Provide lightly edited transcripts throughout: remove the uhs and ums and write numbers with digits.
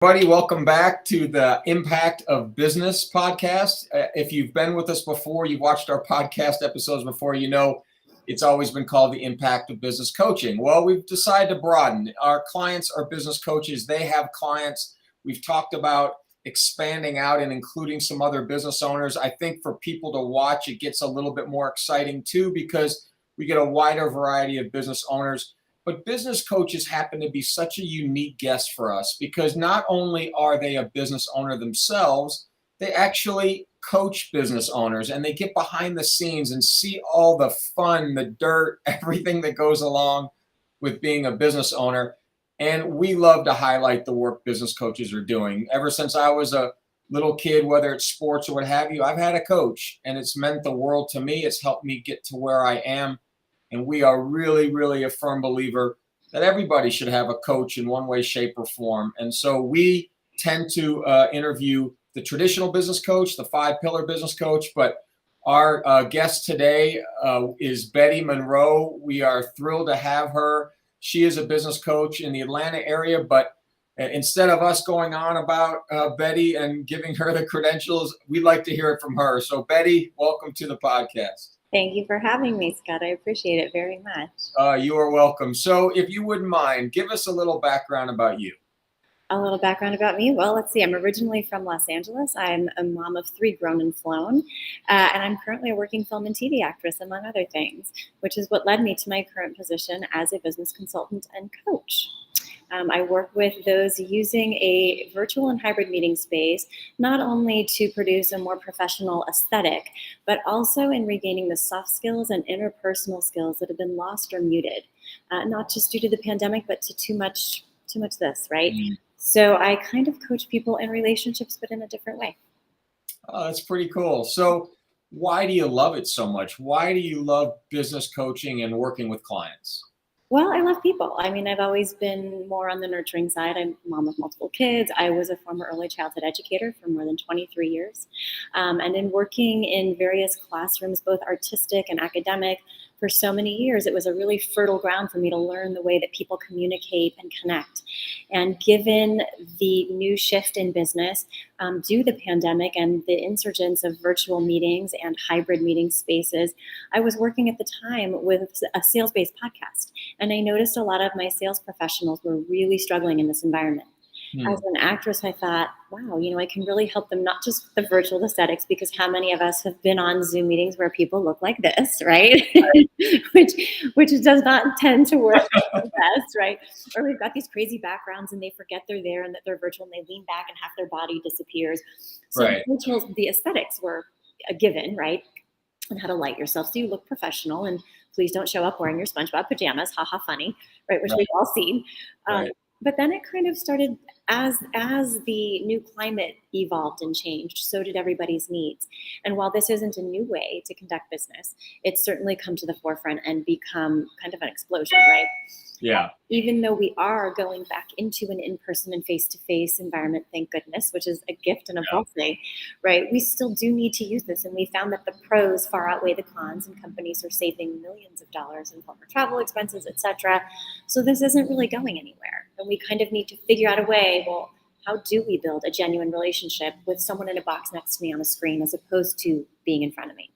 Buddy, welcome back to the Impact of Business podcast. If you've been with us before, you've watched our podcast episodes before, you know it's always been called the Impact of Business Coaching. Well, we've decided to broaden. Our clients are business coaches. They have clients. We've talked about expanding out and including some other business owners. I think for people to watch, it gets a little bit more exciting too, because we get a wider variety of business owners. But business coaches happen to be such a unique guest for us because not only are they a business owner themselves, they actually coach business owners and they get behind the scenes and see all the fun, the dirt, everything that goes along with being a business owner. And we love to highlight the work business coaches are doing. Ever since I was a little kid, whether it's sports or what have you, I've had a coach and it's meant the world to me. It's helped me get to where I am. And we are really, really a firm believer that everybody should have a coach in one way, shape, or form. And so we tend to interview the traditional business coach, the five-pillar business coach. But our guest today is Betty Monroe. We are thrilled to have her. She is a business coach in the Atlanta area. But instead of us going on about Betty and giving her the credentials, we'd like to hear it from her. So Betty, welcome to the podcast. Thank you for having me, Scott. I appreciate it very much. You are welcome. So if you wouldn't mind, give us a little background about you. A little background about me. Well, let's see. I'm originally from Los Angeles. I'm a mom of 3 grown and flown, and I'm currently a working film and TV actress, among other things, which is what led me to my current position as a business consultant and coach. I work with those using a virtual and hybrid meeting space, not only to produce a more professional aesthetic, but also in regaining the soft skills and interpersonal skills that have been lost or muted, not just due to the pandemic, but to too much this, right? Mm. So I kind of coach people in relationships, but in a different way. Oh, that's pretty cool. So why do you love it so much? Why do you love business coaching and working with clients? Well, I love people. I mean, I've always been more on the nurturing side. I'm a mom of multiple kids. I was a former early childhood educator for more than 23 years. And in working in various classrooms, both artistic and academic, for so many years, it was a really fertile ground for me to learn the way that people communicate and connect. And given the new shift in business due to the pandemic and the insurgence of virtual meetings and hybrid meeting spaces, I was working at the time with a sales-based podcast. And I noticed a lot of my sales professionals were really struggling in this environment. As an actress, I thought, wow, I can really help them, not just with the virtual aesthetics, because how many of us have been on Zoom meetings where people look like this, right? which does not tend to work the best, right? Or we've got these crazy backgrounds and they forget they're there and that they're virtual and they lean back and half their body disappears. So right. The aesthetics were a given, right? And how to light yourself so you look professional, and please don't show up wearing your SpongeBob pajamas, haha funny, right? Which we've all seen. Right. But then it kind of started, as the new climate evolved and changed, so did everybody's needs. And while this isn't a new way to conduct business, it's certainly come to the forefront and become kind of an explosion, right? Yeah. Even though we are going back into an in-person and face-to-face environment, thank goodness, which is a gift and a blessing, right? We still do need to use this. And we found that the pros far outweigh the cons, and companies are saving millions of dollars in former travel expenses, et cetera. So this isn't really going anywhere. And we kind of need to figure out a way, well, how do we build a genuine relationship with someone in a box next to me on a screen as opposed to being in front of me?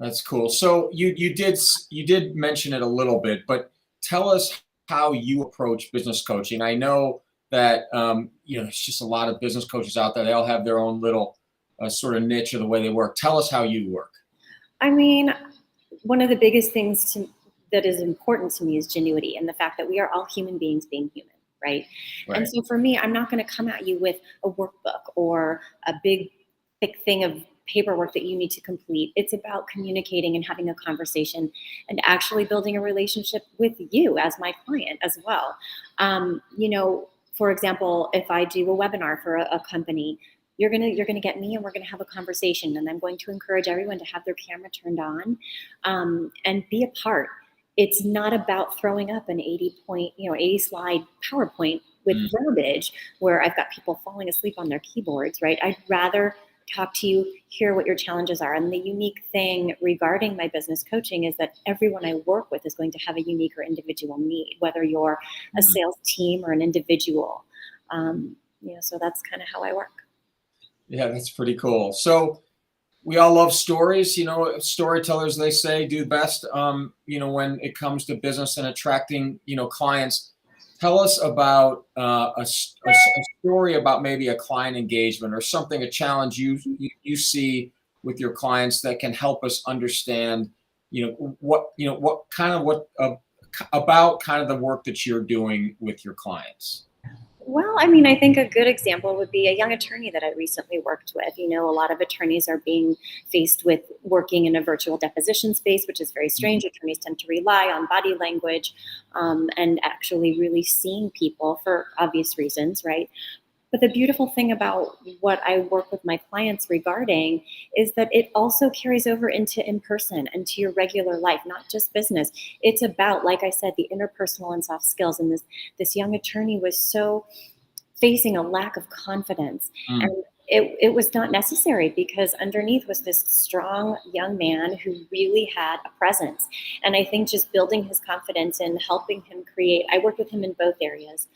That's cool. So you did mention it a little bit, but tell us how you approach business coaching. I know that it's just a lot of business coaches out there. They all have their own little sort of niche of the way they work. Tell us how you work. I mean, one of the biggest things that is important to me is genuity, and the fact that we are all human beings being human, right? And so for me, I'm not going to come at you with a workbook or a big, thick thing of paperwork that you need to complete. It's about communicating and having a conversation and actually building a relationship with you as my client as well. For example, if I do a webinar for a company, you're gonna get me and we're gonna have a conversation, and I'm going to encourage everyone to have their camera turned on and be a part. It's not about throwing up an 80 slide PowerPoint with verbiage where I've got people falling asleep on their keyboards, right? I'd rather talk to you, hear what your challenges are. And the unique thing regarding my business coaching is that everyone I work with is going to have a unique or individual need, whether you're a sales team or an individual. So that's kind of how I work. Yeah, that's pretty cool. So we all love stories. Storytellers, they say, do best. When it comes to business and attracting, clients. Tell us about a story about maybe a client engagement or something, a challenge you see with your clients that can help us understand, about kind of the work that you're doing with your clients. Well, I mean, I think a good example would be a young attorney that I recently worked with. A lot of attorneys are being faced with working in a virtual deposition space, which is very strange. Attorneys tend to rely on body language and actually really seeing people for obvious reasons, right? But the beautiful thing about what I work with my clients regarding is that it also carries over into in person and to your regular life, not just business. It's about, like I said, the interpersonal and soft skills. And this young attorney was so facing a lack of confidence. Mm. And it was not necessary because underneath was this strong young man who really had a presence. And I think just building his confidence and helping him create, I worked with him in both areas,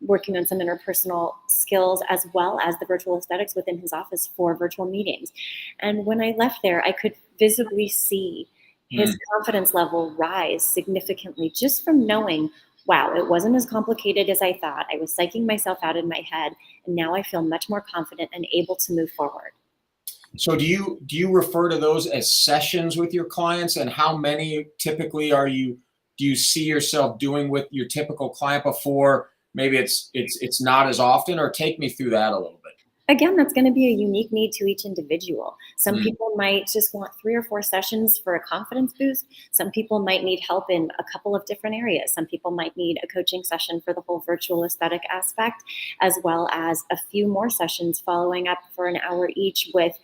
working on some interpersonal skills as well as the virtual aesthetics within his office for virtual meetings. And when I left there, I could visibly see his confidence level rise significantly just from knowing, wow, it wasn't as complicated as I thought. I was psyching myself out in my head, and now I feel much more confident and able to move forward. So do you refer to those as sessions with your clients, and how many typically do you see yourself doing with your typical client before maybe it's not as often, or take me through that a little bit? Again, that's going to be a unique need to each individual. Some Mm. people might just want 3 or 4 sessions for a confidence boost. Some people might need help in a couple of different areas. Some people might need a coaching session for the whole virtual aesthetic aspect, as well as a few more sessions following up for an hour each with,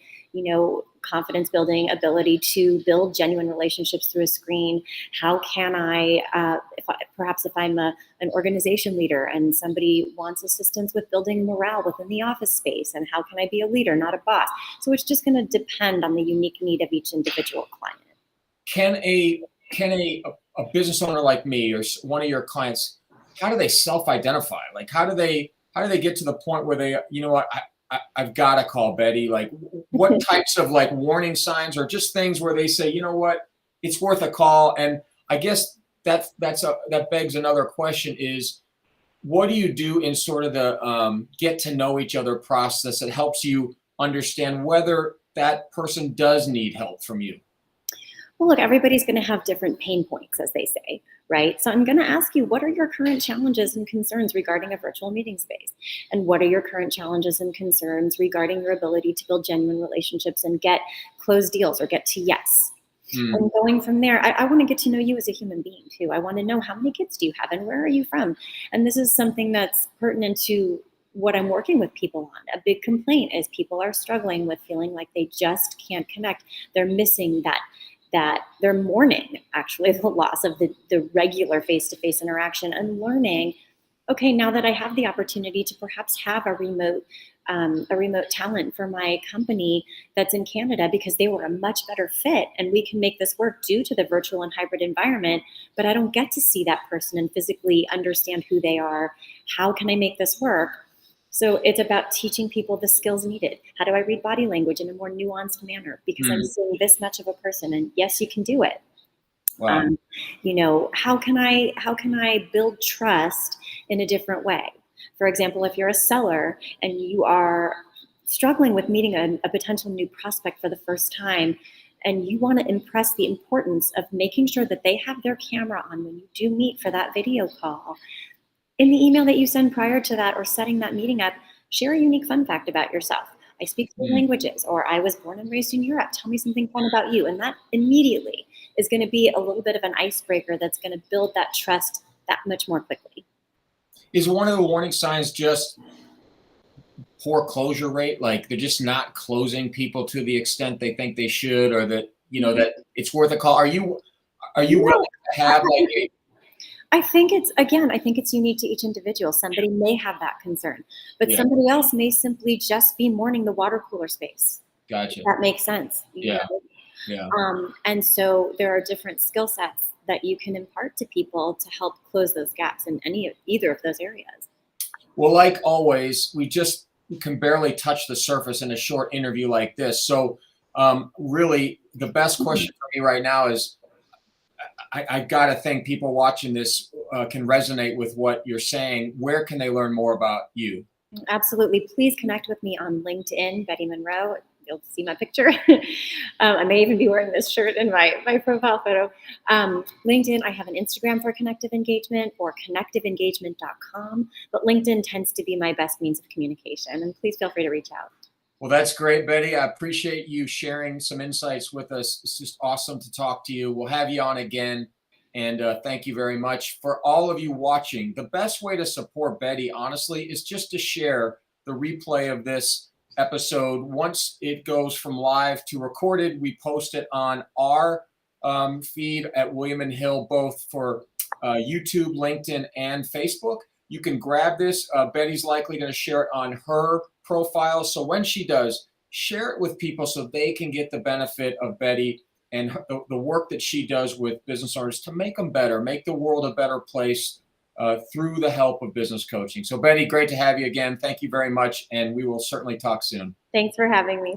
confidence building, ability to build genuine relationships through a screen. How can perhaps if I'm an organization leader and somebody wants assistance with building morale within the office space, and how can I be a leader, not a boss? So it's just going to depend on the unique need of each individual client. Can a business owner like me or one of your clients, how do they self-identify? Like, how do they get to the point where they, what, I've got to call Betty? Like, what types of like warning signs, or just things where they say, what, it's worth a call? And I guess that begs another question: is what do you do in sort of the get to know each other process that helps you understand whether that person does need help from you? Well, look, everybody's going to have different pain points, as they say, right? So I'm going to ask you, what are your current challenges and concerns regarding a virtual meeting space? And what are your current challenges and concerns regarding your ability to build genuine relationships and get closed deals or get to yes? Mm. And going from there, I want to get to know you as a human being too. I want to know, how many kids do you have and where are you from? And this is something that's pertinent to what I'm working with people on. A big complaint is people are struggling with feeling like they just can't connect. They're missing that they're mourning actually the loss of the regular face-to-face interaction, and learning, okay, now that I have the opportunity to perhaps have a remote talent for my company that's in Canada because they were a much better fit, and we can make this work due to the virtual and hybrid environment, but I don't get to see that person and physically understand who they are. How can I make this work? So it's about teaching people the skills needed. How do I read body language in a more nuanced manner? Because I'm seeing this much of a person, and yes, you can do it. Wow. How can I build trust in a different way? For example, if you're a seller and you are struggling with meeting a potential new prospect for the first time, and you want to impress the importance of making sure that they have their camera on when you do meet for that video call, in the email that you send prior to that or setting that meeting up, share a unique fun fact about yourself. I speak 3 languages, or I was born and raised in Europe. Tell me something fun about you. And that immediately is going to be a little bit of an icebreaker that's going to build that trust that much more quickly. Is one of the warning signs just poor closure rate? Like, they're just not closing people to the extent they think they should, or that, that it's worth a call? Are you willing to have like I think it's unique to each individual. Somebody may have that concern, but Yeah. somebody else may simply just be mourning the water cooler space. Gotcha. That makes sense. Yeah. Yeah. And so there are different skill sets that you can impart to people to help close those gaps in either of those areas. Well, like always, we can barely touch the surface in a short interview like this. So, really, the best question for me right now is I got to think people watching this can resonate with what you're saying. Where can they learn more about you? Absolutely. Please connect with me on LinkedIn, Betty Monroe. You'll see my picture. I may even be wearing this shirt in my profile photo. LinkedIn, I have an Instagram for connective engagement, or connectiveengagement.com, but LinkedIn tends to be my best means of communication. And please feel free to reach out. Well, that's great, Betty. I appreciate you sharing some insights with us. It's just awesome to talk to you. We'll have you on again. And thank you very much. For all of you watching, the best way to support Betty, honestly, is just to share the replay of this episode. Once it goes from live to recorded, we post it on our feed at William and Hill, both for YouTube, LinkedIn, and Facebook. You can grab this. Betty's likely going to share it on her profile. So when she does, share it with people so they can get the benefit of Betty and the work that she does with business owners to make them better, make the world a better place through the help of business coaching. So Betty, great to have you again. Thank you very much. And we will certainly talk soon. Thanks for having me.